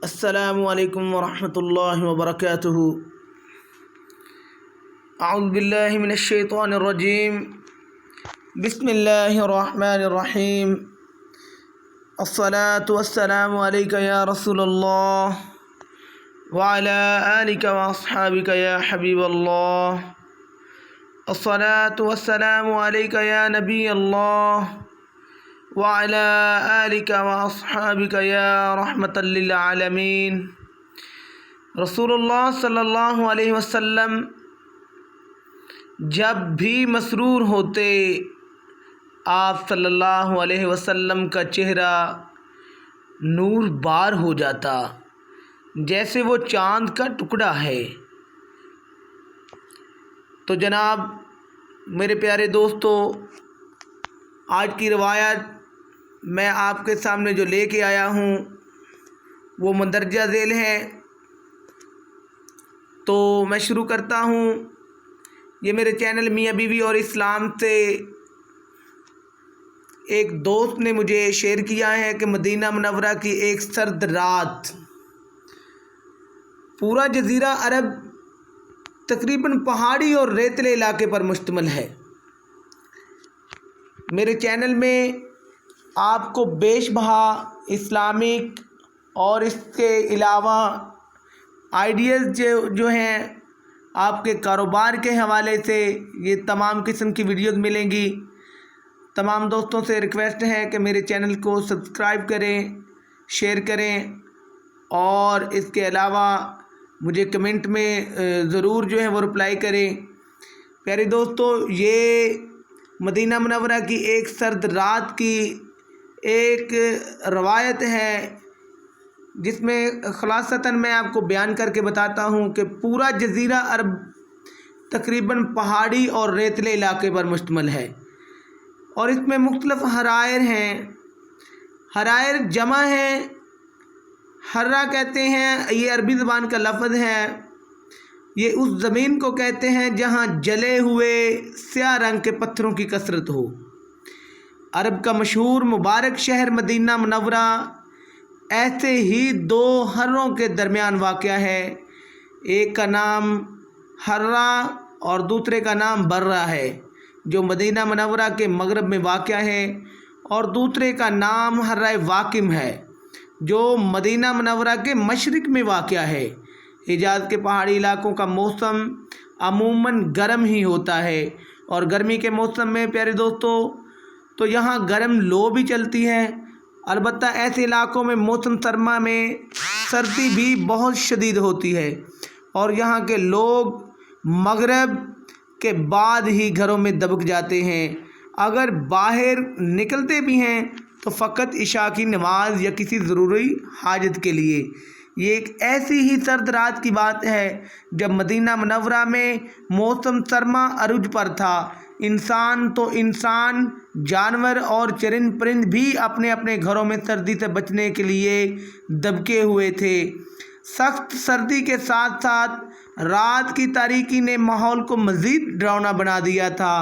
السلام علیکم ورحمۃ اللہ وبرکاتہ۔ اعوذ باللہ من الشیطان الرجیم، بسم اللہ الرحمن الرحیم۔ الصلاة والسلام علیک یا رسول اللہ وعلی آلک واصحابک یا حبیب اللہ۔ الصلاة والسلام علیک یا نبی اللہ وعلی آلک واصحابک یا رحمۃ للعالمین۔ رسول اللہ صلی اللہ علیہ وسلم جب بھی مسرور ہوتے، آپ صلی اللہ علیہ وسلم کا چہرہ نور بار ہو جاتا، جیسے وہ چاند کا ٹکڑا ہے۔ تو جناب میرے پیارے دوستو، آج کی روایت میں آپ کے سامنے جو لے کے آیا ہوں وہ مندرجہ ذیل ہے، تو میں شروع کرتا ہوں۔ یہ میرے چینل میاں بیوی اور اسلام سے ایک دوست نے مجھے شیئر کیا ہے کہ مدینہ منورہ کی ایک سرد رات، پورا جزیرہ عرب تقریباً پہاڑی اور ریتلے علاقے پر مشتمل ہے۔ میرے چینل میں آپ کو بیش بہا اسلامک اور اس کے علاوہ آئیڈیاز جو ہیں آپ کے کاروبار کے حوالے سے، یہ تمام قسم کی ویڈیوز ملیں گی۔ تمام دوستوں سے ریکویسٹ ہے کہ میرے چینل کو سبسکرائب کریں، شیئر کریں، اور اس کے علاوہ مجھے کمنٹ میں ضرور جو ہے وہ رپلائی کریں۔ پیارے دوستو، یہ مدینہ منورہ کی ایک سرد رات کی ایک روایت ہے، جس میں خلاصتاً میں آپ کو بیان کر کے بتاتا ہوں کہ پورا جزیرہ عرب تقریباً پہاڑی اور ریتلے علاقے پر مشتمل ہے، اور اس میں مختلف حرائر ہیں۔ حرائر جمع ہیں، حرہ کہتے ہیں، یہ عربی زبان کا لفظ ہے۔ یہ اس زمین کو کہتے ہیں جہاں جلے ہوئے سیاہ رنگ کے پتھروں کی کثرت ہو۔ عرب کا مشہور مبارک شہر مدینہ منورہ ایسے ہی دو حروں کے درمیان واقع ہے، ایک کا نام حرہ اور دوسرے کا نام برہ ہے، جو مدینہ منورہ کے مغرب میں واقع ہے، اور دوسرے کا نام حرہ واقم ہے، جو مدینہ منورہ کے مشرق میں واقع ہے۔ حجاز کے پہاڑی علاقوں کا موسم عموماً گرم ہی ہوتا ہے، اور گرمی کے موسم میں پیارے دوستو تو یہاں گرم لو بھی چلتی ہے۔ البتہ ایسے علاقوں میں موسم سرما میں سردی بھی بہت شدید ہوتی ہے، اور یہاں کے لوگ مغرب کے بعد ہی گھروں میں دبک جاتے ہیں۔ اگر باہر نکلتے بھی ہیں تو فقط عشاء کی نماز یا کسی ضروری حاجت کے لیے۔ یہ ایک ایسی ہی سرد رات کی بات ہے جب مدینہ منورہ میں موسم سرما عروج پر تھا۔ انسان تو انسان، جانور اور چرند پرند بھی اپنے اپنے گھروں میں سردی سے بچنے کے لیے دبکے ہوئے تھے۔ سخت سردی کے ساتھ ساتھ رات کی تاریکی نے ماحول کو مزید ڈراؤنا بنا دیا تھا۔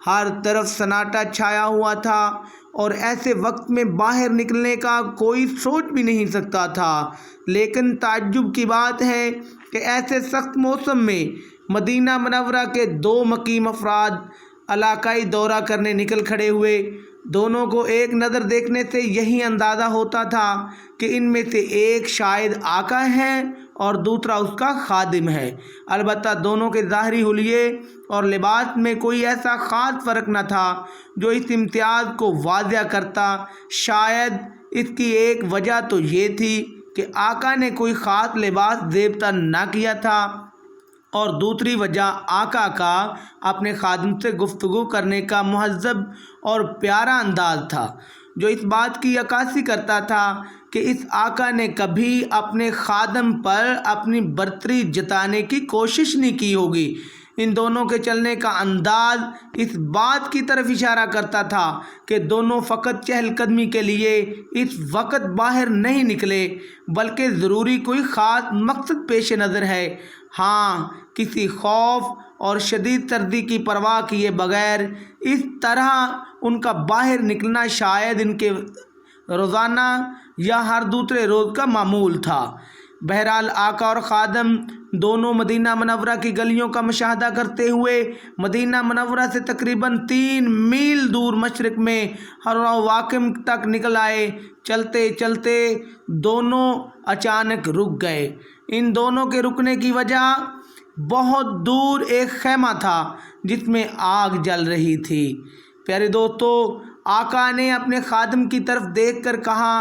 ہر طرف سناٹا چھایا ہوا تھا، اور ایسے وقت میں باہر نکلنے کا کوئی سوچ بھی نہیں سکتا تھا۔ لیکن تعجب کی بات ہے کہ ایسے سخت موسم میں مدینہ منورہ کے دو مقیم افراد علاقائی دورہ کرنے نکل کھڑے ہوئے۔ دونوں کو ایک نظر دیکھنے سے یہی اندازہ ہوتا تھا کہ ان میں سے ایک شاید آقا ہے اور دوسرا اس کا خادم ہے۔ البتہ دونوں کے ظاہری حلیے اور لباس میں کوئی ایسا خاص فرق نہ تھا جو اس امتیاز کو واضح کرتا۔ شاید اس کی ایک وجہ تو یہ تھی کہ آقا نے کوئی خاص لباس زیبطہ نہ کیا تھا، اور دوسری وجہ آقا کا اپنے خادم سے گفتگو کرنے کا مہذب اور پیارا انداز تھا، جو اس بات کی عکاسی کرتا تھا کہ اس آقا نے کبھی اپنے خادم پر اپنی برتری جتانے کی کوشش نہیں کی ہوگی۔ ان دونوں کے چلنے کا انداز اس بات کی طرف اشارہ کرتا تھا کہ دونوں فقط چہل قدمی کے لیے اس وقت باہر نہیں نکلے، بلکہ ضروری کوئی خاص مقصد پیش نظر ہے۔ ہاں، کسی خوف اور شدید سردی کی پرواہ کیے بغیر اس طرح ان کا باہر نکلنا شاید ان کے روزانہ یا ہر دوسرے روز کا معمول تھا۔ بہرحال آقا اور خادم دونوں مدینہ منورہ کی گلیوں کا مشاہدہ کرتے ہوئے مدینہ منورہ سے تقریباً 3 میل دور مشرق میں واقم تک نکل آئے۔ چلتے چلتے دونوں اچانک رک گئے۔ ان دونوں کے رکنے کی وجہ بہت دور ایک خیمہ تھا جس میں آگ جل رہی تھی۔ پیارے دوستو، آقا نے اپنے خادم کی طرف دیکھ کر کہا،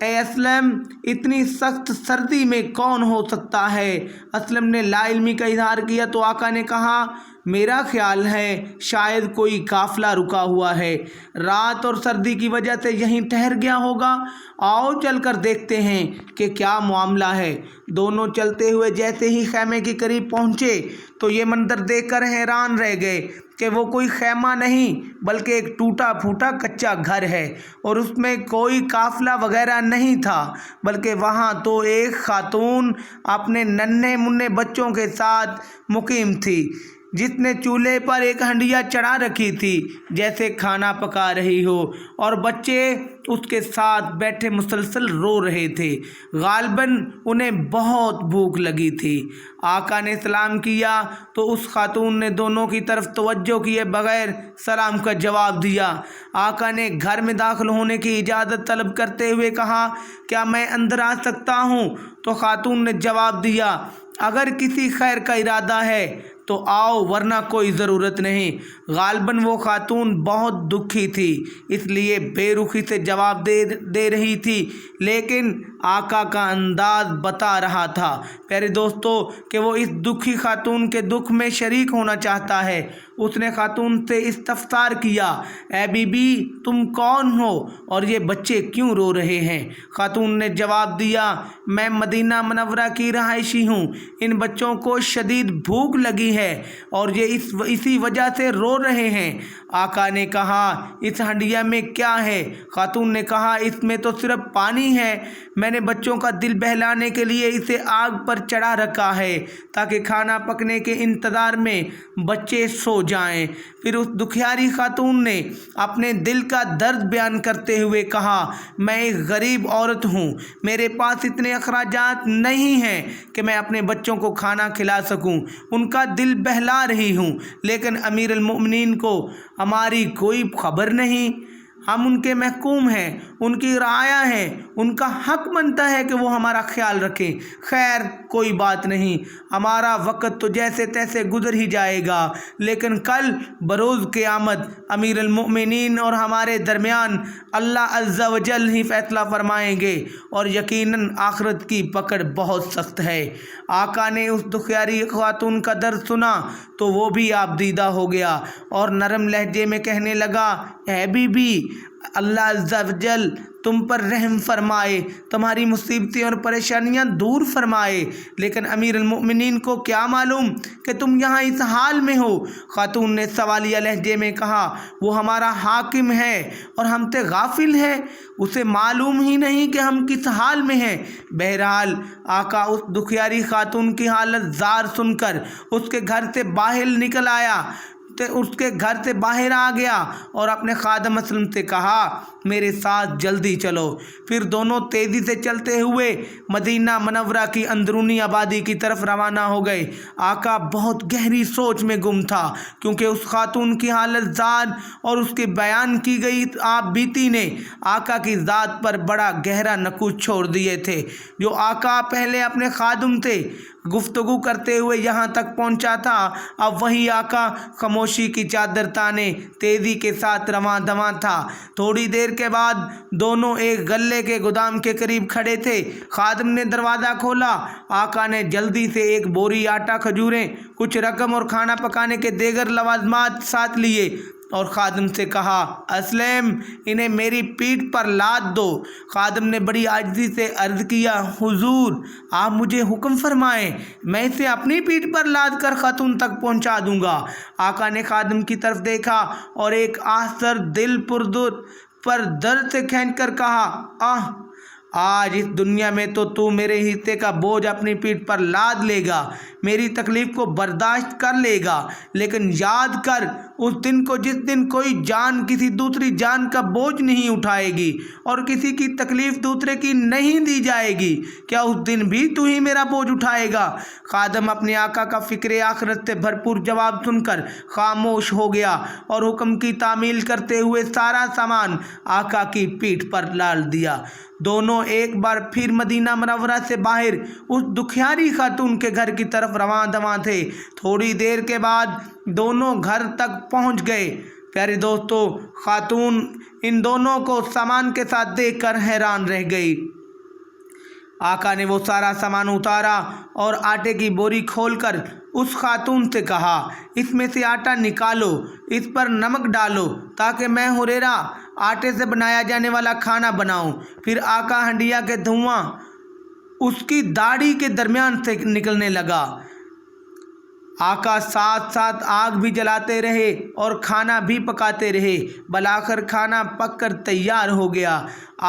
اے اسلم، اتنی سخت سردی میں کون ہو سکتا ہے؟ اسلم نے لا علمی کا اظہار کیا تو آقا نے کہا، میرا خیال ہے شاید کوئی قافلہ رکا ہوا ہے، رات اور سردی کی وجہ سے یہیں ٹھہر گیا ہوگا، آؤ چل کر دیکھتے ہیں کہ کیا معاملہ ہے۔ دونوں چلتے ہوئے جیسے ہی خیمے کے قریب پہنچے تو یہ منظر دیکھ کر حیران رہ گئے کہ وہ کوئی خیمہ نہیں بلکہ ایک ٹوٹا پھوٹا کچا گھر ہے، اور اس میں کوئی قافلہ وغیرہ نہیں تھا، بلکہ وہاں تو ایک خاتون اپنے ننھے منھے بچوں کے ساتھ مقیم تھی، جس نے چولہے پر ایک ہنڈیا چڑھا رکھی تھی جیسے کھانا پکا رہی ہو، اور بچے اس کے ساتھ بیٹھے مسلسل رو رہے تھے۔ غالباً انہیں بہت بھوک لگی تھی۔ آقا نے سلام کیا تو اس خاتون نے دونوں کی طرف توجہ کیے بغیر سلام کا جواب دیا۔ آقا نے گھر میں داخل ہونے کی اجازت طلب کرتے ہوئے کہا، کیا میں اندر آ سکتا ہوں؟ تو خاتون نے جواب دیا، اگر کسی خیر کا ارادہ ہے تو آؤ، ورنہ کوئی ضرورت نہیں۔ غالباً وہ خاتون بہت دکھی تھی، اس لیے بے رخی سے جواب دے رہی تھی، لیکن آقا کا انداز بتا رہا تھا، پیارے دوستو، کہ وہ اس دکھی خاتون کے دکھ میں شریک ہونا چاہتا ہے۔ اس نے خاتون سے استفسار کیا، اے بی بی، تم کون ہو اور یہ بچے کیوں رو رہے ہیں؟ خاتون نے جواب دیا، میں مدینہ منورہ کی رہائشی ہوں، ان بچوں کو شدید بھوک لگی ہے اور یہ اسی وجہ سے رو رہے ہیں۔ آقا نے کہا، اس ہنڈیا میں کیا ہے؟ خاتون نے کہا، اس میں تو صرف پانی ہے، میں نے بچوں کا دل بہلانے کے لیے اسے آگ پر چڑھا رکھا ہے تاکہ کھانا پکنے کے انتظار میں بچے سو جائیں۔ پھر اس دکھیاری خاتون نے اپنے دل کا درد بیان کرتے ہوئے کہا، میں ایک غریب عورت ہوں، میرے پاس اتنے اخراجات نہیں ہیں کہ میں اپنے بچوں کو کھانا کھلا سکوں، ان کا دل بہلا رہی ہوں، لیکن امیر المؤمنین کو ہماری کوئی خبر نہیں، ہم ان کے محکوم ہیں، ان کی رعایا ہیں، ان کا حق بنتا ہے کہ وہ ہمارا خیال رکھیں۔ خیر، کوئی بات نہیں، ہمارا وقت تو جیسے تیسے گزر ہی جائے گا، لیکن کل بروز قیامت امیر المؤمنین اور ہمارے درمیان اللہ عز و جل ہی فیصلہ فرمائیں گے، اور یقیناً آخرت کی پکڑ بہت سخت ہے۔ آقا نے اس دکھیاری خاتون کا درد سنا تو وہ بھی آپ دیدہ ہو گیا اور نرم لہجے میں کہنے لگا، اے بی بی، اللہ عز و جل تم پر رحم فرمائے، تمہاری مصیبتیں اور پریشانیاں دور فرمائے، لیکن امیر المؤمنین کو کیا معلوم کہ تم یہاں اس حال میں ہو؟ خاتون نے سوالیہ لہجے میں کہا، وہ ہمارا حاکم ہے اور ہم سے غافل ہے، اسے معلوم ہی نہیں کہ ہم کس حال میں ہیں۔ بہرحال آقا اس دکھیاری خاتون کی حالت زار سن کر اس کے گھر سے باہر آ گیا اور اپنے خادم اسلم سے کہا، میرے ساتھ جلدی چلو۔ پھر دونوں تیزی سے چلتے ہوئے مدینہ منورہ کی اندرونی آبادی کی طرف روانہ ہو گئے۔ آقا بہت گہری سوچ میں گم تھا، کیونکہ اس خاتون کی حالت زار اور اس کے بیان کی گئی آپ بیتی نے آقا کی ذات پر بڑا گہرا نقوش چھوڑ دیے تھے۔ جو آقا پہلے اپنے خادم سے گفتگو کرتے ہوئے یہاں تک پہنچا تھا، اب وہی آقا خاموشی کی چادر تانے تیزی کے ساتھ رواں دواں تھا۔ تھوڑی دیر کے بعد دونوں ایک غلے کے گودام کے قریب کھڑے تھے۔ خادم نے دروازہ کھولا۔ آقا نے جلدی سے ایک بوری آٹا، کھجوریں، کچھ رقم اور کھانا پکانے کے دیگر لوازمات ساتھ لیے اور خادم سے کہا، اسلم، انہیں میری پیٹھ پر لاد دو۔ خادم نے بڑی عاجزی سے عرض کیا، حضور، آپ مجھے حکم فرمائیں، میں اسے اپنی پیٹھ پر لاد کر خاتون تک پہنچا دوں گا۔ آقا نے خادم کی طرف دیکھا اور ایک آہ سر دل پر درد سے کھینچ کر کہا، آج اس دنیا میں تو میرے حصے کا بوجھ اپنی پیٹھ پر لاد لے گا، میری تکلیف کو برداشت کر لے گا، لیکن یاد کر اس دن کو جس دن کوئی جان کسی دوسری جان کا بوجھ نہیں اٹھائے گی اور کسی کی تکلیف دوسرے کی نہیں دی جائے گی، کیا اس دن بھی تو ہی میرا بوجھ اٹھائے گا؟ خادم اپنے آقا کا فکر آخرت سے بھرپور جواب سن کر خاموش ہو گیا اور حکم کی تعمیل کرتے ہوئے سارا سامان آقا کی پیٹھ پر ڈال دیا۔ دونوں ایک بار پھر مدینہ منورہ سے باہر اس دکھیاری خاتون کے گھر کی طرف رواں دواں تھے۔ تھوڑی دیر کے بعد دونوں گھر تک پہنچ گئے۔ پیارے دوستو، خاتون ان دونوں کو سامان کے ساتھ دیکھ کر حیران رہ گئی۔ آقا نے وہ سارا سامان اتارا اور آٹے کی بوری کھول کر اس خاتون سے کہا، اس میں سے آٹا نکالو، اس پر نمک ڈالو تاکہ میں ہریرہ آٹے سے بنایا جانے والا کھانا بناؤں۔ پھر آقا ہنڈیا کے دھواں اس کی داڑھی کے درمیان سے نکلنے لگا۔ آقا ساتھ ساتھ آگ بھی جلاتے رہے اور کھانا بھی پکاتے رہے، بالآخر کھانا پک کر تیار ہو گیا۔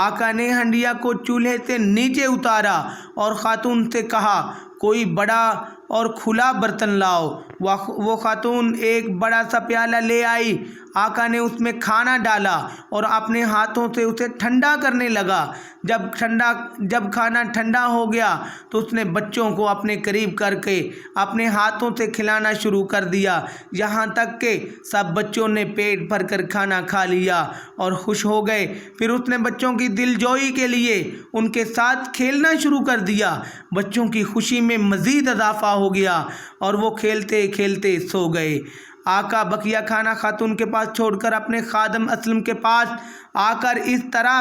آقا نے ہنڈیا کو چولہے سے نیچے اتارا اور خاتون سے کہا، کوئی بڑا اور کھلا برتن لاؤ۔ وہ خاتون ایک بڑا سا پیالہ لے آئی۔ آقا نے اس میں کھانا ڈالا اور اپنے ہاتھوں سے اسے ٹھنڈا کرنے لگا۔ جب کھانا ٹھنڈا ہو گیا تو اس نے بچوں کو اپنے قریب کر کے اپنے ہاتھوں سے کھلانا شروع کر دیا، یہاں تک کہ سب بچوں نے پیٹ بھر کر کھانا کھا لیا اور خوش ہو گئے۔ پھر اس نے بچوں کی دل جوئی کے لیے ان کے ساتھ کھیلنا شروع کر دیا۔ بچوں کی خوشی میں مزید اضافہ ہو گیا اور وہ کھیلتے کھیلتے سو گئے۔ آقا بقیہ کھانا خاتون کے پاس چھوڑ کر اپنے خادم اسلم کے پاس آ کر اس طرح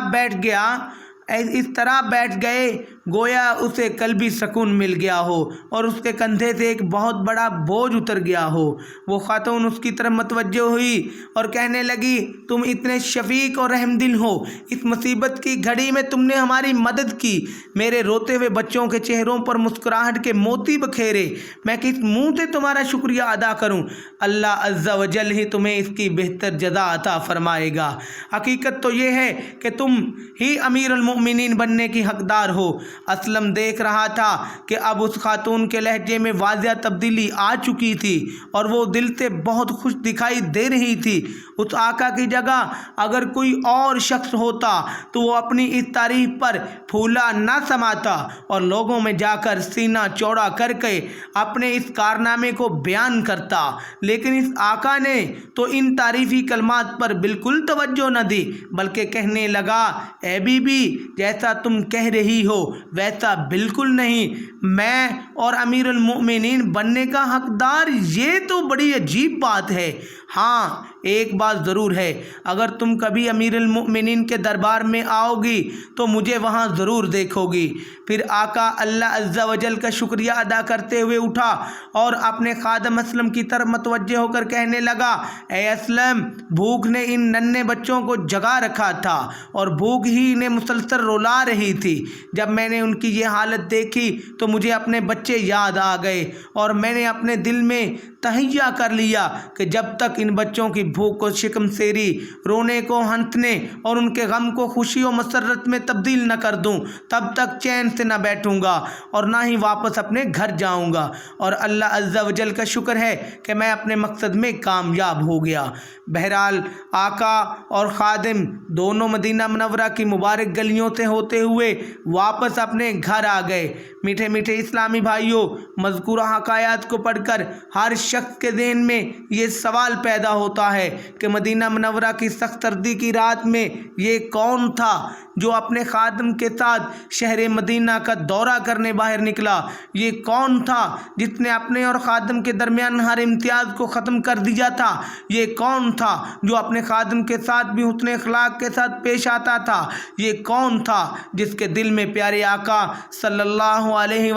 بیٹھ گئے گویا اسے قلبی سکون مل گیا ہو اور اس کے کندھے سے ایک بہت بڑا بوجھ اتر گیا ہو۔ وہ خاتون اس کی طرف متوجہ ہوئی اور کہنے لگی، تم اتنے شفیق اور رحم دل ہو، اس مصیبت کی گھڑی میں تم نے ہماری مدد کی، میرے روتے ہوئے بچوں کے چہروں پر مسکراہٹ کے موتی بکھیرے، میں کس منہ سے تمہارا شکریہ ادا کروں؟ اللہ عز و جل ہی تمہیں اس کی بہتر جزا عطا فرمائے گا۔ حقیقت تو یہ ہے کہ تم ہی امیر المؤمنین بننے کی حقدار ہو۔ اسلم دیکھ رہا تھا کہ اب اس خاتون کے لہجے میں واضح تبدیلی آ چکی تھی اور وہ دل سے بہت خوش دکھائی دے رہی تھی۔ اس آقا کی جگہ اگر کوئی اور شخص ہوتا تو وہ اپنی اس تعریف پر پھولا نہ سماتا اور لوگوں میں جا کر سینہ چوڑا کر کے اپنے اس کارنامے کو بیان کرتا، لیکن اس آقا نے تو ان تعریفی کلمات پر بالکل توجہ نہ دی، بلکہ کہنے لگا، اے بی بی، جیسا تم کہہ رہی ہو ویسا بالکل نہیں، میں اور امیر المؤمنین بننے کا حقدار، یہ تو بڑی عجیب بات ہے۔ ہاں، ایک بات ضرور ہے، اگر تم کبھی امیر المؤمنین کے دربار میں آؤ گی تو مجھے وہاں ضرور دیکھو گی۔ پھر آقا اللہ عز و جل کا شکریہ ادا کرتے ہوئے اٹھا اور اپنے خادم اسلم کی طرف متوجہ ہو کر کہنے لگا، اے اسلم، بھوک نے ان ننھے بچوں کو جگا رکھا تھا اور بھوک ہی انہیں مسلسل رولا رہی تھی۔ جب میں نے ان کی یہ حالت دیکھی تو مجھے اپنے بچے یاد آ گئے اور میں نے اپنے دل میں تہیہ کر لیا کہ جب تک ان بچوں کی بھوک کو شکم سیری، رونے کو ہنسنے اور ان کے غم کو خوشی و مسرت میں تبدیل نہ کر دوں، تب تک چین سے نہ بیٹھوں گا اور نہ ہی واپس اپنے گھر جاؤں گا۔ اور اللہ عز و جل کا شکر ہے کہ میں اپنے مقصد میں کامیاب ہو گیا۔ بہرحال آقا اور خادم دونوں مدینہ منورہ کی مبارک گلیوں سے ہوتے ہوئے واپس اپنے گھر آ گئے۔ میٹھے میٹھے اسلامی بھائیوں، مذکورہ حکایات کو پڑھ کر ہر شخص کے ذہن میں یہ سوال پیدا ہوتا ہے کہ مدینہ منورہ کی سخت سردی کی رات میں یہ کون تھا جو اپنے خادم کے ساتھ شہر مدینہ کا دورہ کرنے باہر نکلا؟ یہ کون تھا جس نے اپنے اور خادم کے درمیان ہر امتیاز کو ختم کر دیا تھا؟ یہ کون تھا جو اپنے خادم کے ساتھ بھی حسن اخلاق کے ساتھ پیش آتا تھا؟ یہ کون تھا جس کے دل میں پیارے آقا صلی اللہ علیہ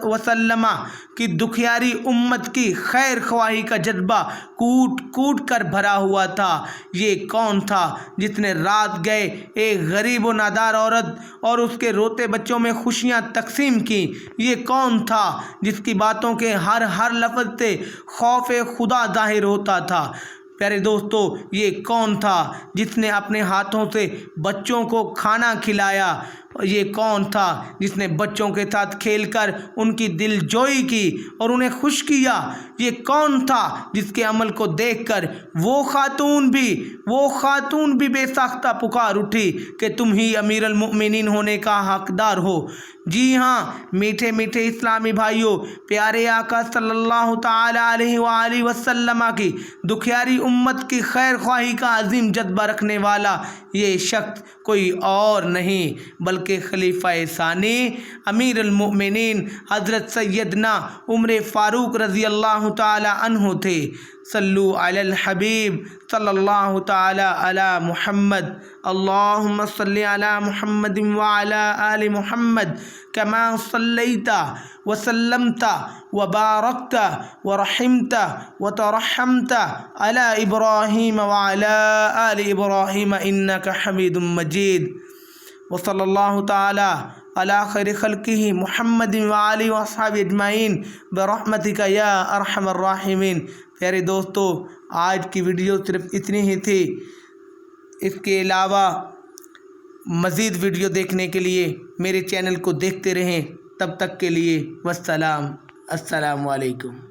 وسلم کی دکھیاری امت کی خیر خواہی کا جذبہ کوٹ کوٹ کر بھرا ہوا تھا؟ یہ کون تھا جس نے رات گئے ایک غریب و نادار عورت اور اس کے روتے بچوں میں خوشیاں تقسیم کی؟ یہ کون تھا جس کی باتوں کے ہر لفظ سے خوف خدا ظاہر ہوتا تھا؟ پیارے دوستو، یہ کون تھا جس نے اپنے ہاتھوں سے بچوں کو کھانا کھلایا؟ یہ کون تھا جس نے بچوں کے ساتھ کھیل کر ان کی دل جوئی کی اور انہیں خوش کیا؟ یہ کون تھا جس کے عمل کو دیکھ کر وہ خاتون بھی بے ساختہ پکار اٹھی کہ تم ہی امیر المؤمنین ہونے کا حقدار ہو؟ جی ہاں میٹھے میٹھے اسلامی بھائیوں، پیارے آقا صلی اللہ تعالی علیہ وآلہ وسلم کی دکھیاری امت کی خیر خواہی کا عظیم جذبہ رکھنے والا یہ شخص کوئی اور نہیں بلکہ خلیفہ ثانی امیر المؤمنین حضرت سیدنا عمر فاروق رضی اللہ تعالی عنہ تھے۔ صلو علی الحبیب صلی اللہ تعالی علی محمد، اللہم صلی علی محمد وعلی آل محمد کما صلیت وسلمت وبارکت ورحمت وترحمت علی ابراہیم وعلی آل ابراہیم انک حمید مجید، وصلی اللہ تعالی علی خیر خلقہ محمد وعلی واصحابہ اجمعین برحمتک یا ارحم الراحمین۔ پیارے دوستو، آج کی ویڈیو صرف اتنی ہی تھی۔ اس کے علاوہ مزید ویڈیو دیکھنے کے لیے میرے چینل کو دیکھتے رہیں۔ تب تک کے لیے والسلام، السلام علیکم۔